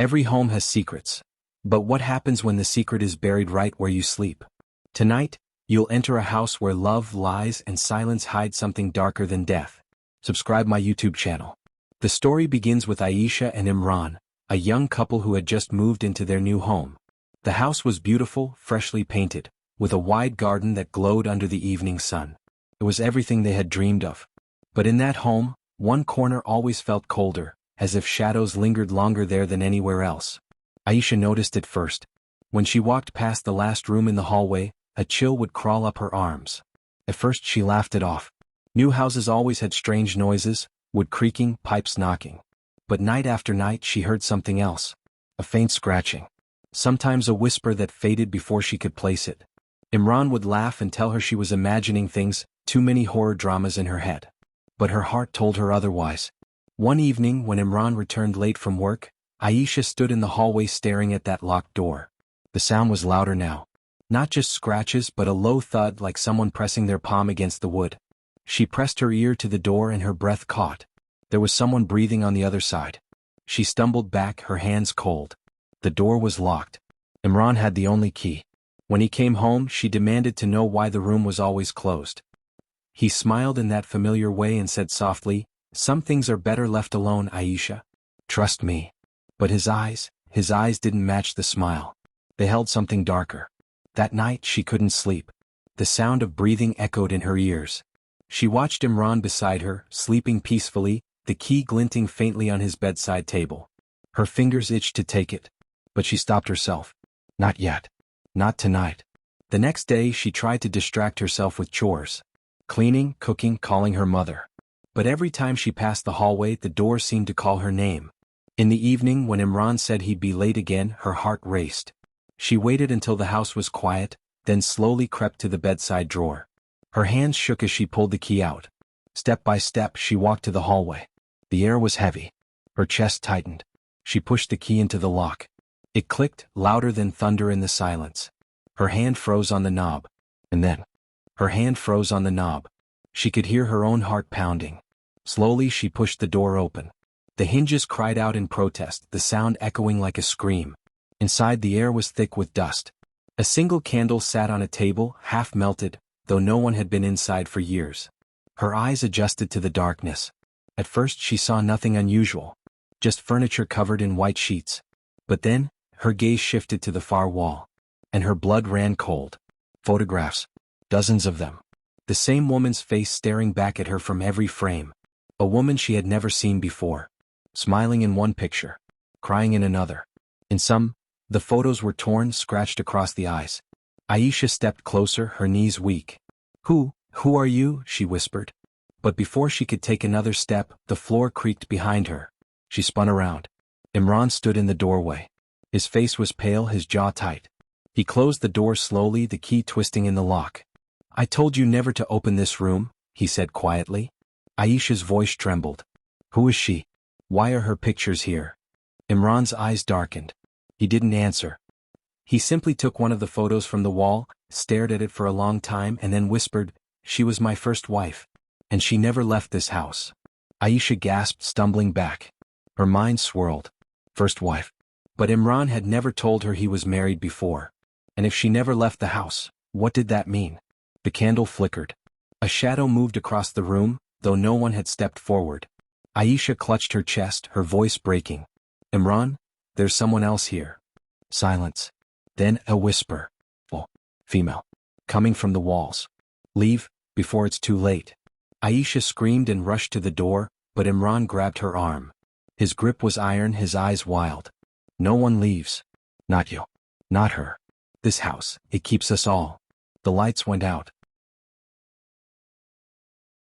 Every home has secrets. But what happens when the secret is buried right where you sleep? Tonight, you'll enter a house where love, lies, and silence hide something darker than death. Subscribe my YouTube channel. The story begins with Aisha and Imran, a young couple who had just moved into their new home. The house was beautiful, freshly painted, with a wide garden that glowed under the evening sun. It was everything they had dreamed of. But in that home, one corner always felt colder, as if shadows lingered longer there than anywhere else. Aisha noticed it first. When she walked past the last room in the hallway, a chill would crawl up her arms. At first she laughed it off. New houses always had strange noises, wood creaking, pipes knocking. But night after night she heard something else. A faint scratching. Sometimes a whisper that faded before she could place it. Imran would laugh and tell her she was imagining things, too many horror dramas in her head. But her heart told her otherwise. One evening when Imran returned late from work, Aisha stood in the hallway staring at that locked door. The sound was louder now. Not just scratches but a low thud like someone pressing their palm against the wood. She pressed her ear to the door and her breath caught. There was someone breathing on the other side. She stumbled back, her hands cold. The door was locked. Imran had the only key. When he came home, she demanded to know why the room was always closed. He smiled in that familiar way and said softly, "Some things are better left alone, Aisha. Trust me." But his eyes didn't match the smile. They held something darker. That night she couldn't sleep. The sound of breathing echoed in her ears. She watched Imran beside her, sleeping peacefully, the key glinting faintly on his bedside table. Her fingers itched to take it. But she stopped herself. Not yet. Not tonight. The next day she tried to distract herself with chores. Cleaning, cooking, calling her mother. But every time she passed the hallway the door seemed to call her name. In the evening when Imran said he'd be late again, her heart raced. She waited until the house was quiet, then slowly crept to the bedside drawer. Her hands shook as she pulled the key out. Step by step she walked to the hallway. The air was heavy. Her chest tightened. She pushed the key into the lock. It clicked, louder than thunder in the silence. Her hand froze on the knob. And then, her hand froze on the knob. She could hear her own heart pounding. Slowly she pushed the door open. The hinges cried out in protest, the sound echoing like a scream. Inside the air was thick with dust. A single candle sat on a table, half melted, though no one had been inside for years. Her eyes adjusted to the darkness. At first she saw nothing unusual. Just furniture covered in white sheets. But then, her gaze shifted to the far wall. And her blood ran cold. Photographs. Dozens of them. The same woman's face staring back at her from every frame. A woman she had never seen before. Smiling in one picture. Crying in another. In some, the photos were torn, scratched across the eyes. Aisha stepped closer, her knees weak. Who are you?" she whispered. But before she could take another step, the floor creaked behind her. She spun around. Imran stood in the doorway. His face was pale, his jaw tight. He closed the door slowly, the key twisting in the lock. "I told you never to open this room," he said quietly. Aisha's voice trembled. "Who is she? Why are her pictures here?" Imran's eyes darkened. He didn't answer. He simply took one of the photos from the wall, stared at it for a long time and then whispered, "She was my first wife. And she never left this house." Aisha gasped, stumbling back. Her mind swirled. First wife. But Imran had never told her he was married before. And if she never left the house, what did that mean? The candle flickered. A shadow moved across the room, though no one had stepped forward. Aisha clutched her chest, her voice breaking. "Imran, there's someone else here." Silence. Then a whisper. "Oh, female." Coming from the walls. "Leave, before it's too late." Aisha screamed and rushed to the door, but Imran grabbed her arm. His grip was iron, his eyes wild. "No one leaves. Not you. Not her. This house, it keeps us all." The lights went out.